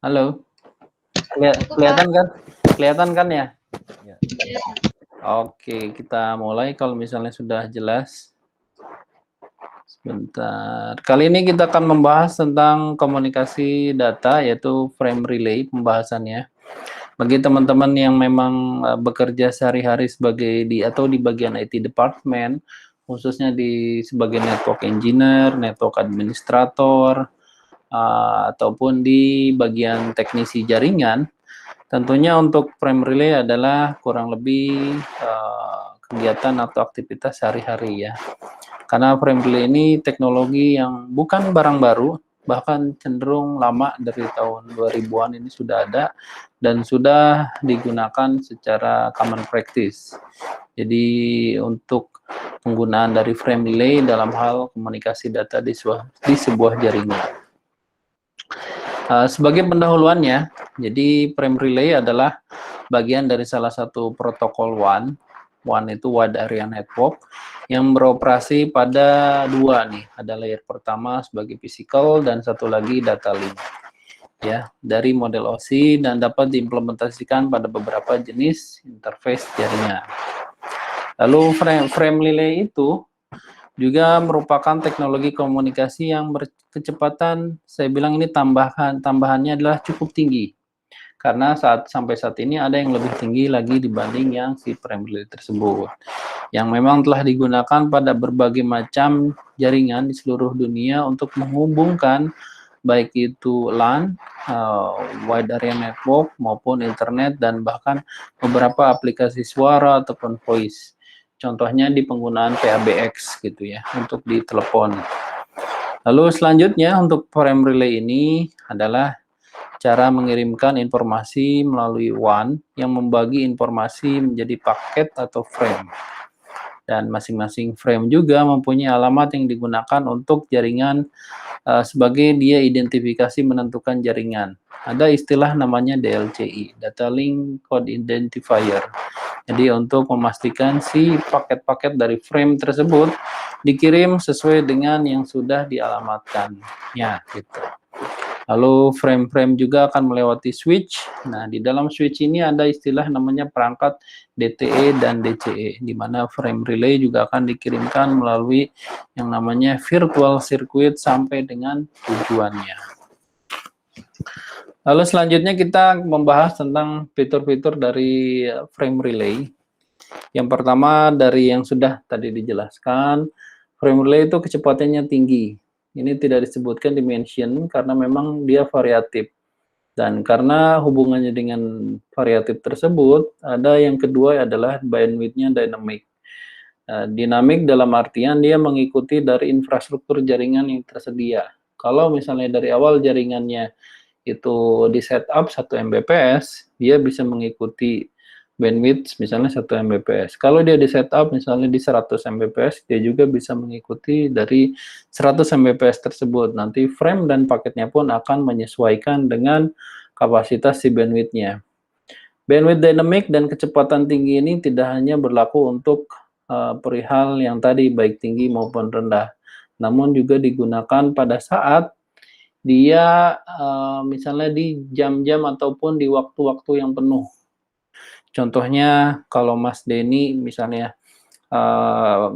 Halo, Aku Kak. kelihatan kan? Kelihatan kan ya? Ya. Oke, kita mulai kalau misalnya sudah jelas. Sebentar. Kali ini kita akan membahas tentang komunikasi data, yaitu frame relay pembahasannya. Bagi teman-teman yang memang bekerja sehari-hari sebagai atau di bagian IT department, khususnya di sebagai network engineer, network administrator, ataupun di bagian teknisi jaringan, tentunya untuk frame relay adalah kurang lebih kegiatan atau aktivitas sehari-hari ya. Karena frame relay ini teknologi yang bukan barang baru, bahkan cenderung lama, dari tahun 2000-an ini sudah ada dan sudah digunakan secara common practice. Jadi untuk penggunaan dari frame relay dalam hal komunikasi data di sebuah jaringan. Sebagai pendahuluannya, jadi frame relay adalah bagian dari salah satu protokol WAN. WAN itu Wide Area Network yang beroperasi pada dua nih. Ada layer pertama sebagai physical dan satu lagi data link. Ya, dari model OSI dan dapat diimplementasikan pada beberapa jenis interface jaringan. Lalu frame relay itu juga merupakan teknologi komunikasi yang berkecepatan, saya bilang ini tambahannya adalah cukup tinggi. Karena sampai saat ini ada yang lebih tinggi lagi dibanding yang si frame relay tersebut. Yang memang telah digunakan pada berbagai macam jaringan di seluruh dunia untuk menghubungkan baik itu LAN, wide area network maupun internet, dan bahkan beberapa aplikasi suara ataupun voice. Contohnya di penggunaan PABX gitu ya, untuk di telepon. Lalu selanjutnya untuk frame relay ini adalah cara mengirimkan informasi melalui WAN yang membagi informasi menjadi paket atau frame. Dan masing-masing frame juga mempunyai alamat yang digunakan untuk jaringan sebagai dia identifikasi menentukan jaringan. Ada istilah namanya DLCI, Data Link Code Identifier. Jadi untuk memastikan si paket-paket dari frame tersebut dikirim sesuai dengan yang sudah dialamatkan. Ya, gitu. Lalu frame-frame juga akan melewati switch. Nah, di dalam switch ini ada istilah namanya perangkat DTE dan DCE, di mana frame relay juga akan dikirimkan melalui yang namanya virtual circuit sampai dengan tujuannya. Lalu selanjutnya kita membahas tentang fitur-fitur dari frame relay. Yang pertama dari yang sudah tadi dijelaskan, frame relay itu kecepatannya tinggi. Ini tidak disebutkan dimension karena memang dia variatif. Dan karena hubungannya dengan variatif tersebut, ada yang kedua adalah bandwidth-nya dynamic. Dinamik dalam artian dia mengikuti dari infrastruktur jaringan yang tersedia. Kalau misalnya dari awal jaringannya itu di setup 1 Mbps, dia bisa mengikuti bandwidth misalnya 1 Mbps. Kalau dia di setup misalnya di 100 Mbps, dia juga bisa mengikuti dari 100 Mbps tersebut. Nanti frame dan paketnya pun akan menyesuaikan dengan kapasitas si bandwidth-nya. Bandwidth dynamic dan kecepatan tinggi ini tidak hanya berlaku untuk perihal yang tadi baik tinggi maupun rendah, namun juga digunakan pada saat dia misalnya di jam-jam ataupun di waktu-waktu yang penuh. Contohnya kalau Mas Denny misalnya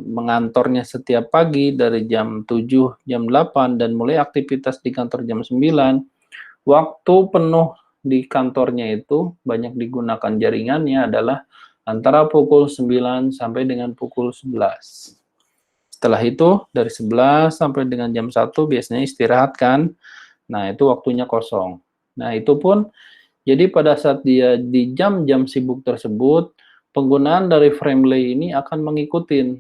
mengantornya setiap pagi dari jam 7, jam 8 dan mulai aktivitas di kantor jam 9, waktu penuh di kantornya itu banyak digunakan jaringannya adalah antara pukul 9 sampai dengan pukul 11. Setelah itu dari 11 sampai dengan jam 1 biasanya istirahat kan. Nah, itu waktunya kosong. Nah, itu pun jadi pada saat dia di jam-jam sibuk tersebut, penggunaan dari frame relay ini akan mengikuti.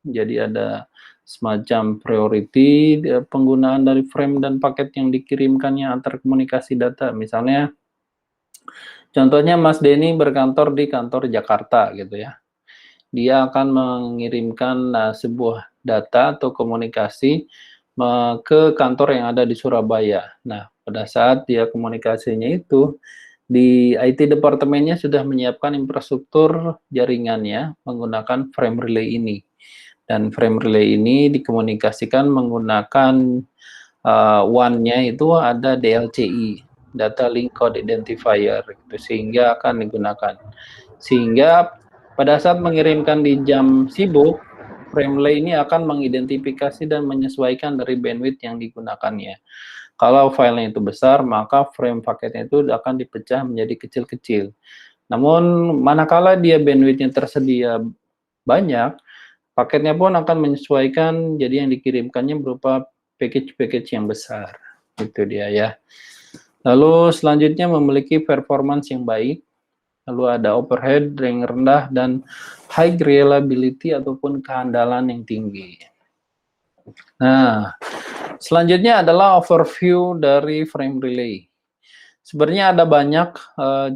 Jadi ada semacam priority penggunaan dari frame dan paket yang dikirimkannya antar komunikasi data. Misalnya, contohnya Mas Denny berkantor di kantor Jakarta gitu ya. Dia akan mengirimkan sebuah data atau komunikasi ke kantor yang ada di Surabaya. Nah, pada saat dia komunikasinya itu, di IT departemennya sudah menyiapkan infrastruktur jaringannya menggunakan frame relay ini. Dan frame relay ini dikomunikasikan menggunakan WAN-nya itu ada DLCI. data link code identifier gitu, sehingga akan digunakan. Sehingga pada saat mengirimkan di jam sibuk, frame relay ini akan mengidentifikasi dan menyesuaikan dari bandwidth yang digunakannya. Kalau filenya itu besar, maka frame paketnya itu akan dipecah menjadi kecil-kecil. Namun manakala dia bandwidthnya tersedia banyak, paketnya pun akan menyesuaikan, jadi yang dikirimkannya berupa package-package yang besar. Itu dia ya. Lalu selanjutnya memiliki performance yang baik, lalu ada overhead yang rendah dan high reliability ataupun kehandalan yang tinggi. Nah, selanjutnya adalah overview dari frame relay. Sebenarnya ada banyak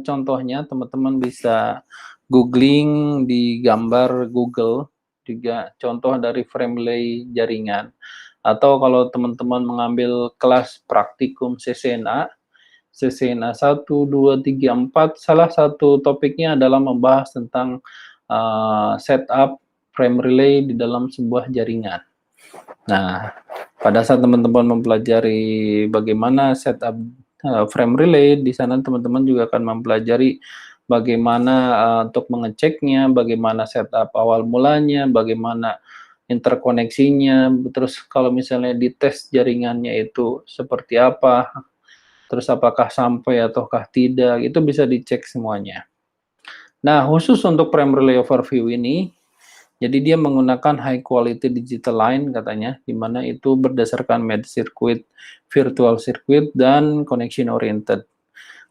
contohnya, teman-teman bisa googling di gambar Google juga contoh dari frame relay jaringan. Atau kalau teman-teman mengambil kelas praktikum CCNA 1, 2, 3, 4, salah satu topiknya adalah membahas tentang setup frame relay di dalam sebuah jaringan. Nah, pada saat teman-teman mempelajari bagaimana setup frame relay, di sana teman-teman juga akan mempelajari bagaimana untuk mengeceknya, bagaimana setup awal mulanya, bagaimana interkoneksinya, terus kalau misalnya dites jaringannya itu seperti apa, terus apakah sampai ataukah tidak, itu bisa dicek semuanya. Nah, khusus untuk frame relay overview ini, jadi dia menggunakan high quality digital line katanya, di mana itu berdasarkan med circuit, virtual circuit, dan connection oriented.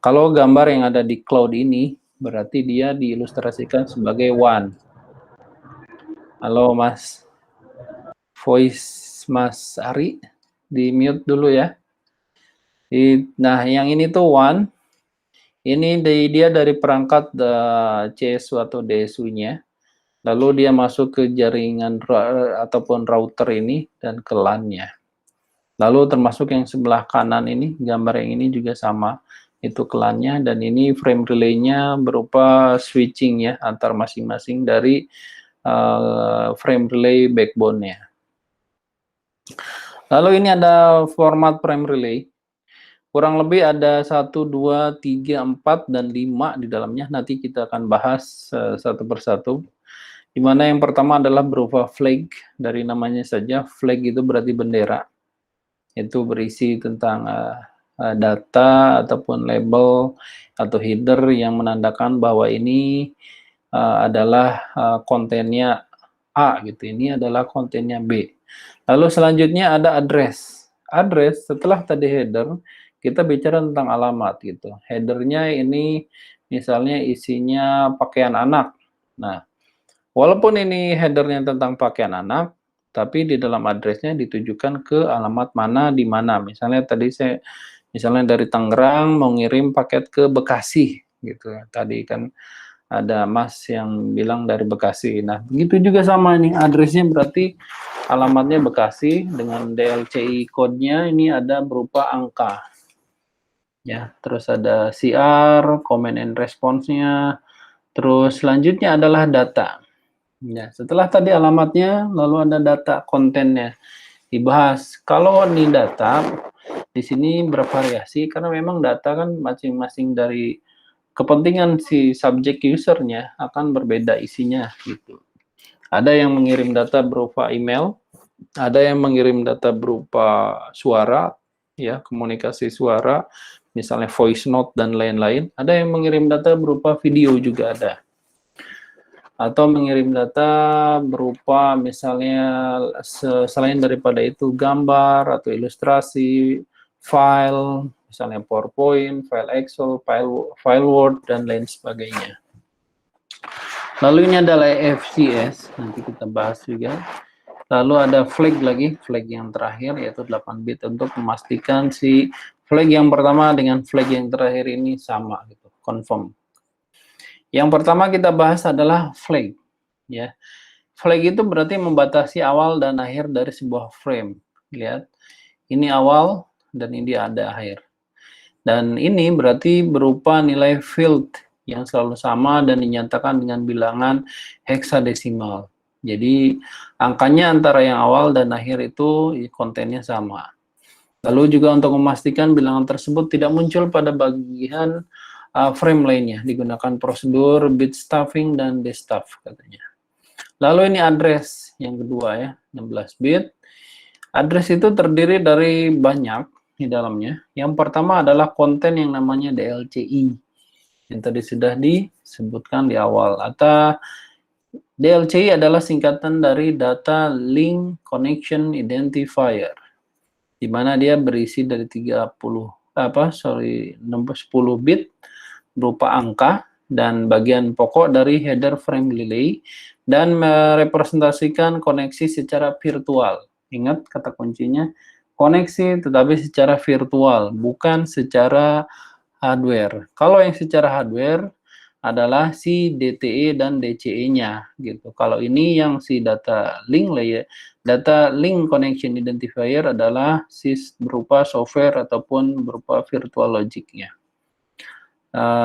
Kalau gambar yang ada di cloud ini, berarti dia diilustrasikan sebagai WAN. Halo Mas, voice Mas Ari, di mute dulu ya. Nah, yang ini tuh WAN. Ini dia dari perangkat CSU atau DSU-nya. Lalu dia masuk ke jaringan ataupun router ini dan ke LAN-nya. Lalu termasuk yang sebelah kanan ini, gambar yang ini juga sama. Itu ke LAN-nya, dan ini frame relay-nya berupa switching ya, antar masing-masing dari frame relay backbone-nya. Lalu ini ada format frame relay. Kurang lebih ada 1, 2, 3, 4, dan 5 di dalamnya. Nanti kita akan bahas satu persatu. Di mana yang pertama adalah berupa flag, dari namanya saja, flag itu berarti bendera. Itu berisi tentang data ataupun label atau header yang menandakan bahwa ini adalah kontennya A gitu, ini adalah kontennya B. Lalu selanjutnya ada address. Address setelah tadi header, kita bicara tentang alamat gitu. Headernya ini misalnya isinya pakaian anak. Nah, walaupun ini headernya tentang pakaian anak, tapi di dalam addressnya ditujukan ke alamat mana di mana. Misalnya tadi saya misalnya dari Tangerang mau ngirim paket ke Bekasi gitu. Tadi kan ada Mas yang bilang dari Bekasi. Nah, begitu juga sama nih, addressnya berarti alamatnya Bekasi dengan DLCI code-nya ini ada berupa angka. Ya, terus ada CR, comment and response-nya. Terus selanjutnya adalah data. Ya, setelah tadi alamatnya, lalu ada data kontennya dibahas. Kalau ini data, di sini bervariasi karena memang data kan masing-masing dari kepentingan si subject usernya akan berbeda isinya gitu. Ada yang mengirim data berupa email, ada yang mengirim data berupa suara, ya komunikasi suara, misalnya voice note dan lain-lain. Ada yang mengirim data berupa video juga ada. Atau mengirim data berupa misalnya selain daripada itu gambar atau ilustrasi, file, misalnya PowerPoint, file Excel, file Word, dan lain sebagainya. Lalu ini adalah FCS, nanti kita bahas juga. Lalu ada flag lagi, flag yang terakhir yaitu 8 bit untuk memastikan si flag yang pertama dengan flag yang terakhir ini sama gitu, confirm. Yang pertama kita bahas adalah flag, ya. Flag itu berarti membatasi awal dan akhir dari sebuah frame. Lihat, ini awal dan ini ada akhir. Dan ini berarti berupa nilai field yang selalu sama dan dinyatakan dengan bilangan heksadesimal. Jadi angkanya antara yang awal dan akhir itu kontennya sama. Lalu juga untuk memastikan bilangan tersebut tidak muncul pada bagian frame lainnya, digunakan prosedur bit stuffing dan destuff katanya. Lalu ini address yang kedua ya, 16 bit. Address itu terdiri dari banyak di dalamnya. Yang pertama adalah konten yang namanya DLCI, yang tadi sudah disebutkan di awal. Atau DLCI adalah singkatan dari Data Link Connection Identifier, di mana dia berisi dari 10 bit berupa angka dan bagian pokok dari header frame relay dan merepresentasikan koneksi secara virtual. Ingat kata kuncinya koneksi tetapi secara virtual, bukan secara hardware. Kalau yang secara hardware adalah si DTE dan DCE-nya gitu. Kalau ini yang si data link layer, data link connection identifier adalah berupa software ataupun berupa virtual logic-nya.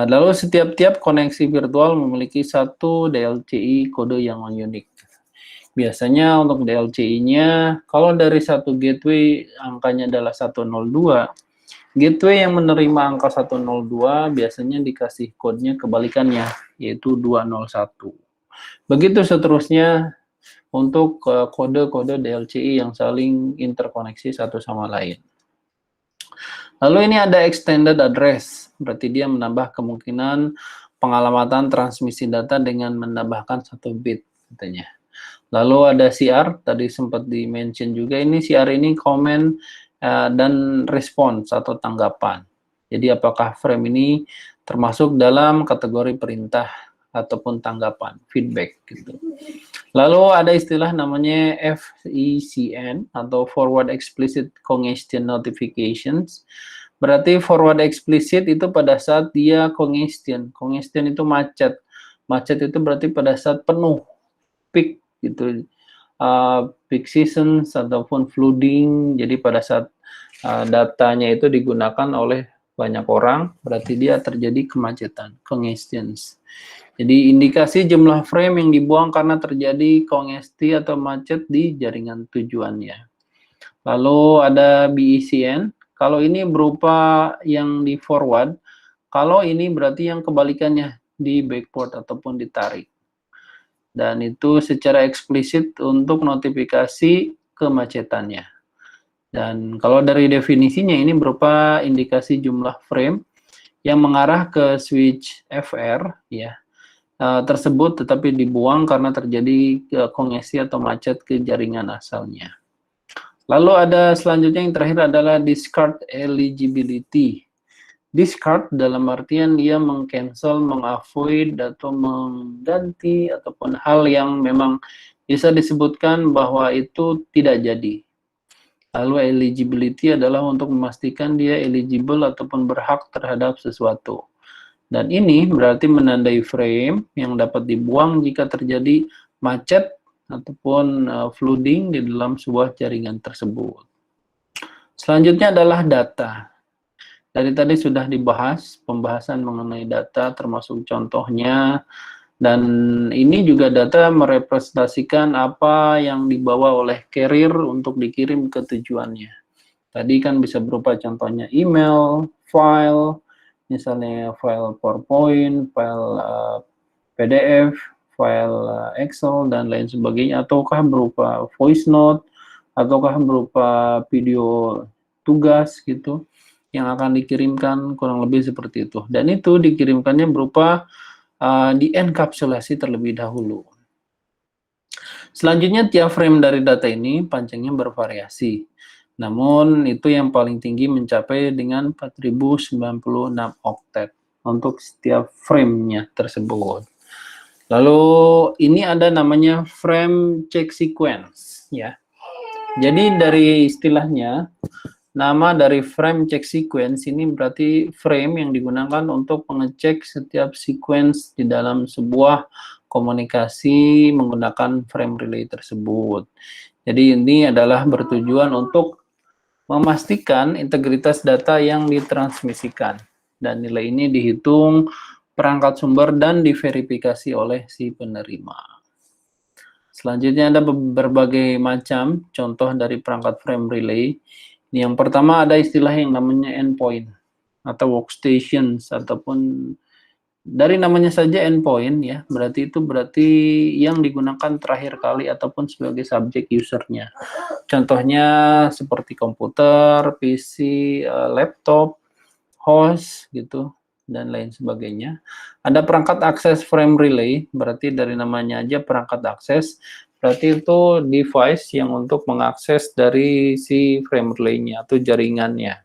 Lalu setiap koneksi virtual memiliki satu DLCI kode yang unik. Biasanya untuk DLCI-nya, kalau dari satu gateway angkanya adalah 102, gateway yang menerima angka 102 biasanya dikasih kodenya kebalikannya, yaitu 201. Begitu seterusnya untuk kode-kode DLCI yang saling interkoneksi satu sama lain. Lalu ini ada extended address, berarti dia menambah kemungkinan pengalamatan transmisi data dengan menambahkan 1 bit katanya. Lalu ada CR, tadi sempat di-mention juga, ini CR ini comment dan response atau tanggapan. Jadi apakah frame ini termasuk dalam kategori perintah ataupun tanggapan, feedback gitu. Lalu ada istilah namanya FECN atau Forward Explicit Congestion Notifications. Berarti forward explicit itu pada saat dia congestion. Congestion itu macet. Macet itu berarti pada saat penuh, peak gitu. Peak seasons ataupun flooding. Jadi pada saat datanya itu digunakan oleh banyak orang, berarti dia terjadi kemacetan, congestions. Jadi indikasi jumlah frame yang dibuang karena terjadi kongesti atau macet di jaringan tujuannya. Lalu ada BECN, kalau ini berupa yang di forward, kalau ini berarti yang kebalikannya di backward ataupun ditarik. Dan itu secara eksplisit untuk notifikasi kemacetannya. Dan kalau dari definisinya ini berupa indikasi jumlah frame yang mengarah ke switch FR ya. Tersebut tetapi dibuang karena terjadi kongesi atau macet ke jaringan asalnya. Lalu ada selanjutnya yang terakhir adalah discard eligibility. Discard dalam artian dia mengcancel, mengavoid atau mengganti ataupun hal yang memang bisa disebutkan bahwa itu tidak jadi. Lalu eligibility adalah untuk memastikan dia eligible ataupun berhak terhadap sesuatu. Dan ini berarti menandai frame yang dapat dibuang jika terjadi macet ataupun flooding di dalam sebuah jaringan tersebut. Selanjutnya adalah data. Dari tadi sudah dibahas pembahasan mengenai data termasuk contohnya, dan ini juga data merepresentasikan apa yang dibawa oleh carrier untuk dikirim ke tujuannya. Tadi kan bisa berupa contohnya email, file, misalnya file PowerPoint, file PDF, file Excel, dan lain sebagainya, ataukah berupa voice note, ataukah berupa video tugas gitu, yang akan dikirimkan kurang lebih seperti itu. Dan itu dikirimkannya berupa dienkapsulasi terlebih dahulu. Selanjutnya tiap frame dari data ini panjangnya bervariasi. Namun itu yang paling tinggi mencapai dengan 4096 oktet untuk setiap frame-nya tersebut. Lalu ini ada namanya frame check sequence ya. Jadi dari istilahnya, nama dari frame check sequence ini berarti frame yang digunakan untuk mengecek setiap sequence di dalam sebuah komunikasi menggunakan frame relay tersebut. Jadi ini adalah bertujuan untuk memastikan integritas data yang ditransmisikan, dan nilai ini dihitung perangkat sumber dan diverifikasi oleh si penerima. Selanjutnya ada berbagai macam contoh dari perangkat frame relay Yang pertama ada istilah yang namanya endpoint atau workstations, ataupun dari namanya saja endpoint ya, berarti yang digunakan terakhir kali ataupun sebagai subjek usernya. Contohnya seperti komputer, PC, laptop, host gitu, dan lain sebagainya. Ada perangkat akses frame relay, berarti dari namanya aja perangkat akses, berarti itu device yang untuk mengakses dari si frame relay-nya atau jaringannya.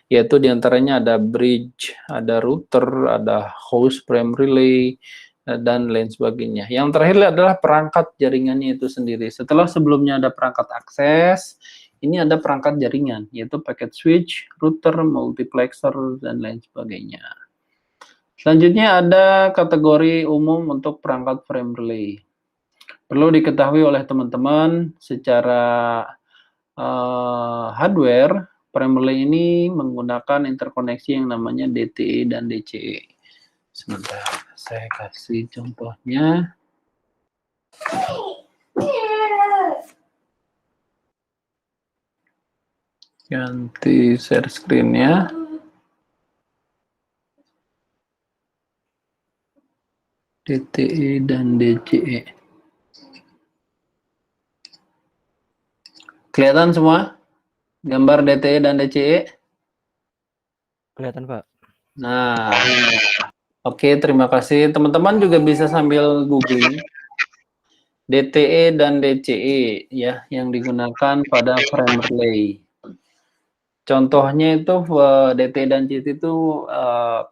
Yaitu diantaranya ada bridge, ada router, ada host frame relay, dan lain sebagainya. Yang terakhir adalah perangkat jaringannya itu sendiri. Setelah sebelumnya ada perangkat akses, ini ada perangkat jaringan, yaitu packet switch, router, multiplexer, dan lain sebagainya. Selanjutnya ada kategori umum untuk perangkat frame relay. Perlu diketahui oleh teman-teman secara hardware, frame relay ini menggunakan interkoneksi yang namanya DTE dan DCE. Sebentar, saya kasih contohnya. Ganti share screen-nya. DTE dan DCE. Kelihatan semua? Gambar DTE dan DCE? Kelihatan, Pak. Nah, oke, terima kasih. Teman-teman juga bisa sambil googling DTE dan DCE ya, yang digunakan pada frame relay. Contohnya itu DTE dan DCE itu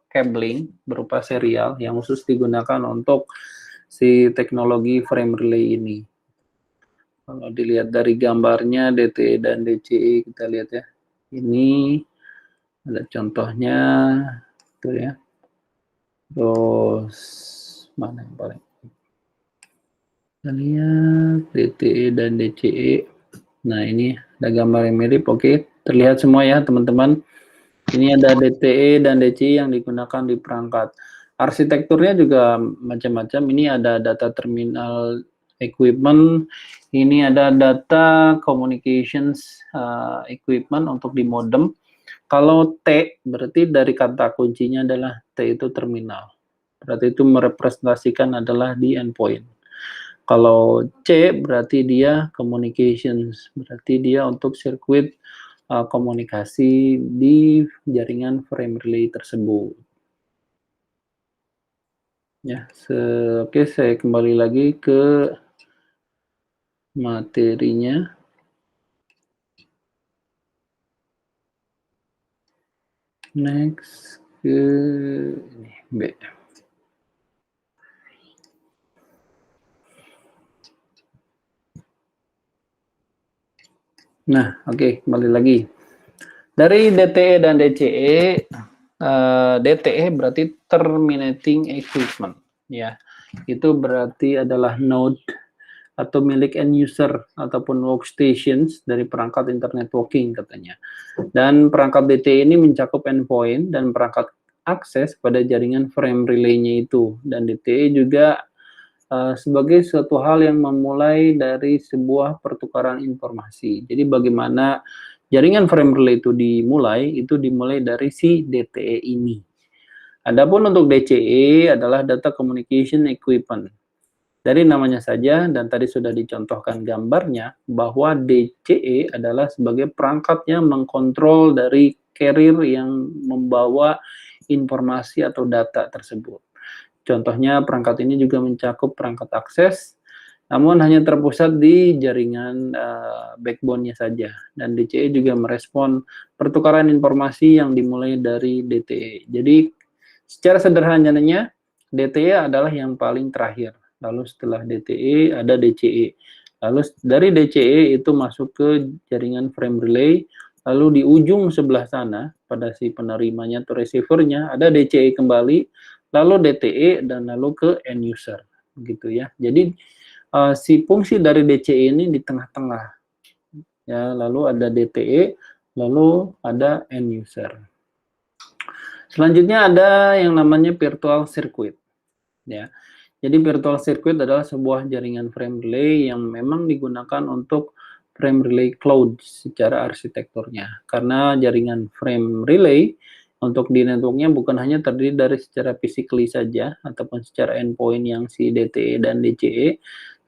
cabling berupa serial yang khusus digunakan untuk si teknologi frame relay ini. Kalau dilihat dari gambarnya DTE dan DCE, kita lihat ya. Ini ada contohnya itu ya. Terus mana yang paling? Kita lihat DTE dan DCE. Nah, ini ada gambar yang mirip. Oke, terlihat semua ya, teman-teman. Ini ada DTE dan DCE yang digunakan di perangkat. Arsitekturnya juga macam-macam. Ini ada data terminal equipment. Ini ada data communications equipment untuk di modem. Kalau T, berarti dari kata kuncinya adalah T itu terminal. Berarti itu merepresentasikan adalah di endpoint. Kalau C berarti dia communications, berarti dia untuk sirkuit komunikasi di jaringan frame relay tersebut. Ya, oke, saya kembali lagi ke materinya. Next ke ini B. Nah, oke, kembali lagi. Dari DTE dan DCE, DTE berarti terminating equipment, ya. Itu berarti adalah node atau milik end user ataupun workstations dari perangkat internet working katanya. Dan perangkat DTE ini mencakup endpoint dan perangkat akses pada jaringan frame relay-nya itu. Dan DTE juga sebagai suatu hal yang memulai dari sebuah pertukaran informasi. Jadi bagaimana jaringan frame relay itu dimulai dari si DTE ini. Adapun untuk DCE adalah data communication equipment. Dari namanya saja dan tadi sudah dicontohkan gambarnya bahwa DCE adalah sebagai perangkat yang mengkontrol dari carrier yang membawa informasi atau data tersebut. Contohnya perangkat ini juga mencakup perangkat akses, namun hanya terpusat di jaringan backbone-nya saja. Dan DCE juga merespon pertukaran informasi yang dimulai dari DTE. Jadi secara sederhananya DTE adalah yang paling terakhir. Lalu setelah DTE ada DCE. Lalu dari DCE itu masuk ke jaringan frame relay. Lalu di ujung sebelah sana pada si penerimanya atau receiver-nya ada DCE kembali, lalu DTE, dan lalu ke end user, begitu ya. Jadi si fungsi dari DCE ini di tengah-tengah, ya. Lalu ada DTE, lalu ada end user. Selanjutnya ada yang namanya virtual circuit, ya. Jadi virtual circuit adalah sebuah jaringan frame relay yang memang digunakan untuk frame relay cloud secara arsitekturnya. Karena jaringan frame relay untuk di networknya bukan hanya terdiri dari secara physically saja ataupun secara endpoint yang si DTE dan DCE,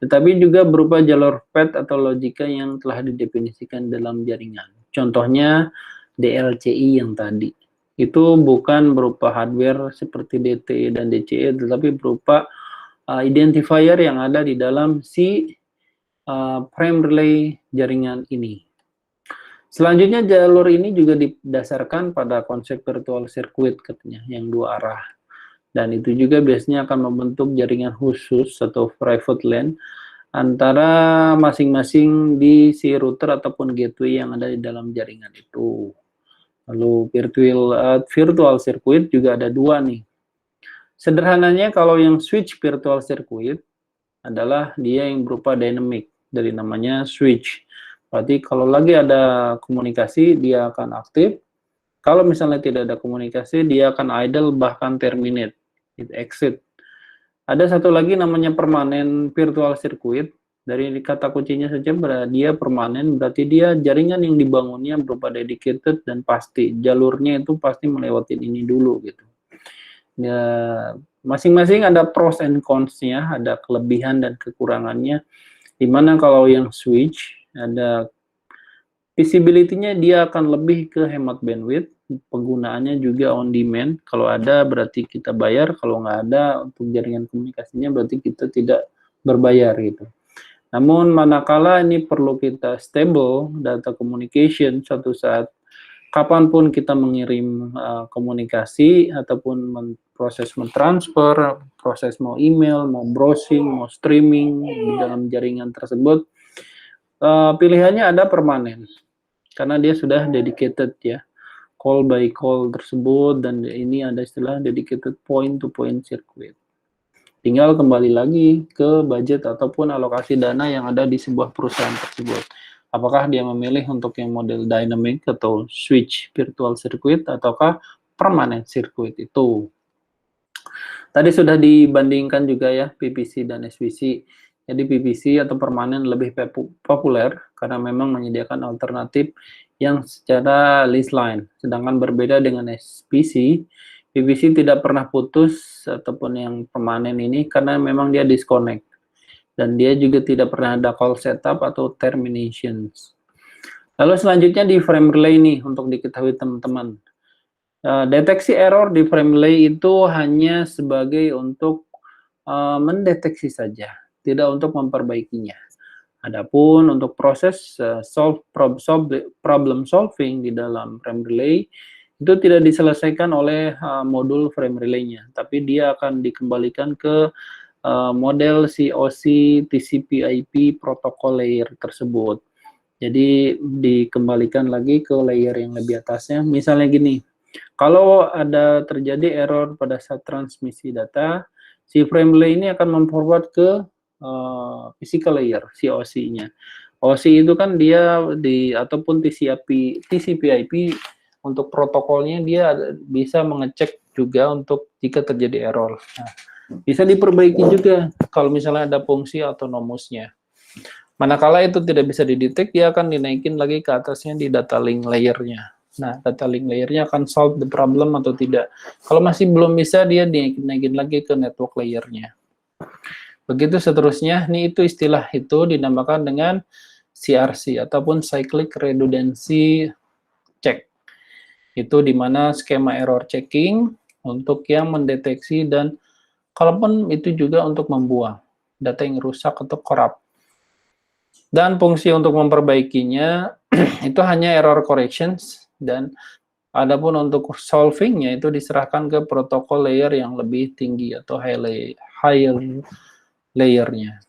tetapi juga berupa jalur path atau logika yang telah didefinisikan dalam jaringan. Contohnya DLCI yang tadi. Itu bukan berupa hardware seperti DTE dan DCE, tetapi berupa identifier yang ada di dalam si frame relay jaringan ini. Selanjutnya jalur ini juga didasarkan pada konsep virtual circuit katanya yang dua arah. Dan itu juga biasanya akan membentuk jaringan khusus atau private LAN antara masing-masing di si router ataupun gateway yang ada di dalam jaringan itu. Lalu virtual circuit juga ada dua nih. Sederhananya kalau yang switch virtual circuit adalah dia yang berupa dynamic dari namanya switch. Berarti kalau lagi ada komunikasi dia akan aktif. Kalau misalnya tidak ada komunikasi dia akan idle bahkan terminate, exit. Ada satu lagi namanya permanen virtual circuit. Dari kata kuncinya saja dia permanen, berarti dia jaringan yang dibangunnya berupa dedicated dan pasti. Jalurnya itu pasti melewati ini dulu gitu. Ya, masing-masing ada pros and cons-nya, ada kelebihan dan kekurangannya. Dimana kalau yang switch, ada visibility-nya dia akan lebih ke hemat bandwidth, penggunaannya juga on demand. Kalau ada berarti kita bayar, kalau nggak ada untuk jaringan komunikasinya berarti kita tidak berbayar gitu. Namun manakala ini perlu kita stable data communication suatu saat kapanpun kita mengirim komunikasi ataupun proses mentransfer, proses mau email, mau browsing, mau streaming di dalam jaringan tersebut, pilihannya ada permanen karena dia sudah dedicated ya, call by call tersebut, dan ini ada istilah dedicated point to point circuit. Tinggal kembali lagi ke budget ataupun alokasi dana yang ada di sebuah perusahaan tersebut. Apakah dia memilih untuk yang model dynamic atau switch virtual circuit ataukah permanent circuit itu. Tadi sudah dibandingkan juga ya PVC dan SVC. Jadi PVC atau permanen lebih populer karena memang menyediakan alternatif yang secara list line. Sedangkan berbeda dengan SVC, PVC tidak pernah putus ataupun yang permanen ini karena memang dia disconnect. Dan dia juga tidak pernah ada call setup atau terminations. Lalu selanjutnya di frame relay nih untuk diketahui teman-teman. Deteksi error di frame relay itu hanya sebagai untuk mendeteksi saja, tidak untuk memperbaikinya. Adapun untuk proses problem solving di dalam frame relay itu tidak diselesaikan oleh modul frame relay-nya, tapi dia akan dikembalikan ke model COC TCP/IP protokol layer tersebut. Jadi dikembalikan lagi ke layer yang lebih atasnya. Misalnya gini, kalau ada terjadi error pada saat transmisi data, si frame relay ini akan memforward ke physical layer, COC-nya. OC itu kan dia ataupun TCP/IP untuk protokolnya dia bisa mengecek juga untuk jika terjadi error. Nah, bisa diperbaiki juga kalau misalnya ada fungsi autonomousnya. Manakala itu tidak bisa didetek, dia akan dinaikin lagi ke atasnya di data link layer-nya. Nah, data link layer-nya akan solve the problem atau tidak. Kalau masih belum bisa, dia dinaikin lagi ke network layer-nya. Begitu seterusnya, ini itu istilah itu dinamakan dengan CRC ataupun Cyclic Redundancy Check. Itu dimana skema error checking untuk yang mendeteksi dan kalaupun itu juga untuk membuang data yang rusak atau corrupt. Dan fungsi untuk memperbaikinya itu hanya error corrections, dan adapun untuk solvingnya itu diserahkan ke protokol layer yang lebih tinggi atau higher layernya.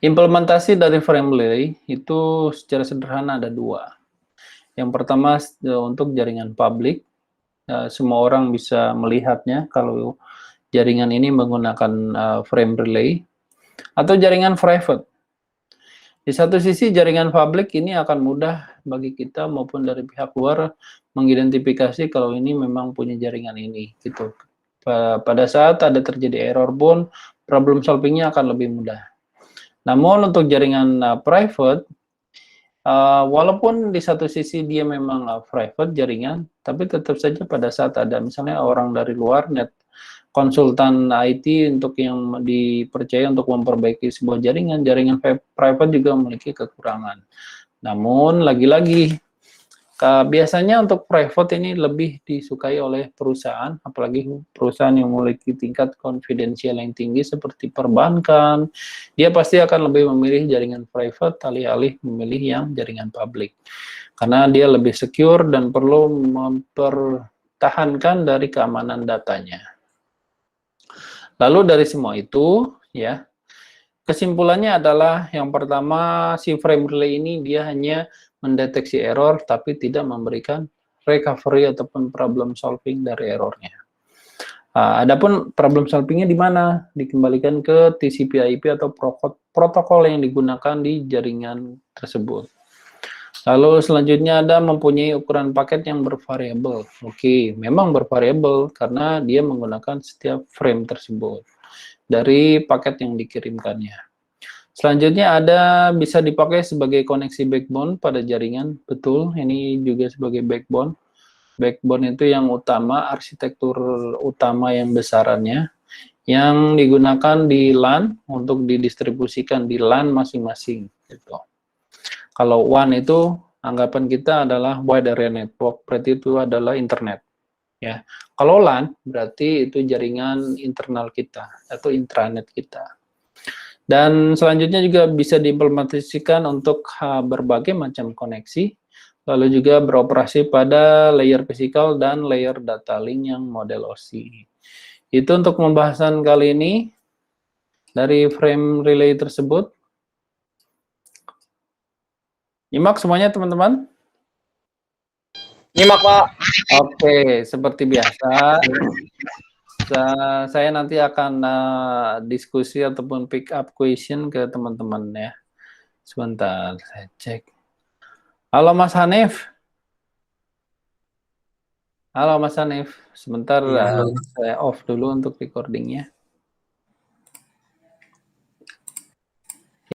Implementasi dari frame relay itu secara sederhana ada dua. Yang pertama untuk jaringan publik, semua orang bisa melihatnya kalau jaringan ini menggunakan frame relay, atau jaringan private. Di satu sisi jaringan publik ini akan mudah bagi kita maupun dari pihak luar mengidentifikasi kalau ini memang punya jaringan ini gitu. Pada saat ada terjadi error pun problem solvingnya akan lebih mudah. Namun untuk jaringan private, walaupun di satu sisi dia memang private jaringan, tapi tetap saja pada saat ada misalnya orang dari luar net konsultan IT untuk yang dipercaya untuk memperbaiki sebuah jaringan, jaringan private juga memiliki kekurangan. Namun lagi-lagi biasanya untuk private ini lebih disukai oleh perusahaan, apalagi perusahaan yang memiliki tingkat konfidensial yang tinggi seperti perbankan, dia pasti akan lebih memilih jaringan private alih-alih memilih yang jaringan publik. Karena dia lebih secure dan perlu mempertahankan dari keamanan datanya. Lalu dari semua itu, ya, kesimpulannya adalah yang pertama, si frame relay ini dia hanya mendeteksi error tapi tidak memberikan recovery ataupun problem solving dari errornya. Adapun problem solvingnya di mana? Dikembalikan ke TCP/IP atau protokol yang digunakan di jaringan tersebut. Lalu selanjutnya ada mempunyai ukuran paket yang bervariabel. Oke, memang bervariabel karena dia menggunakan setiap frame tersebut dari paket yang dikirimkannya. Selanjutnya ada bisa dipakai sebagai koneksi backbone pada jaringan. Betul, ini juga sebagai backbone. Backbone itu yang utama, arsitektur utama yang besarannya, yang digunakan di LAN untuk didistribusikan di LAN masing-masing. Gitu. Kalau WAN itu anggapan kita adalah wide area network, berarti itu adalah internet. Ya, kalau LAN berarti itu jaringan internal kita atau intranet kita. Dan selanjutnya juga bisa diimplementasikan untuk berbagai macam koneksi, lalu juga beroperasi pada layer fisikal dan layer data link yang model OSI. Itu untuk pembahasan kali ini dari frame relay tersebut. Nyimak semuanya teman-teman? Nyimak, Pak. Oke, seperti biasa, saya nanti akan diskusi ataupun pick up question ke teman-teman ya. Sebentar, saya cek. Halo Mas Hanif. Halo Mas Hanif, sebentar saya off dulu untuk recordingnya.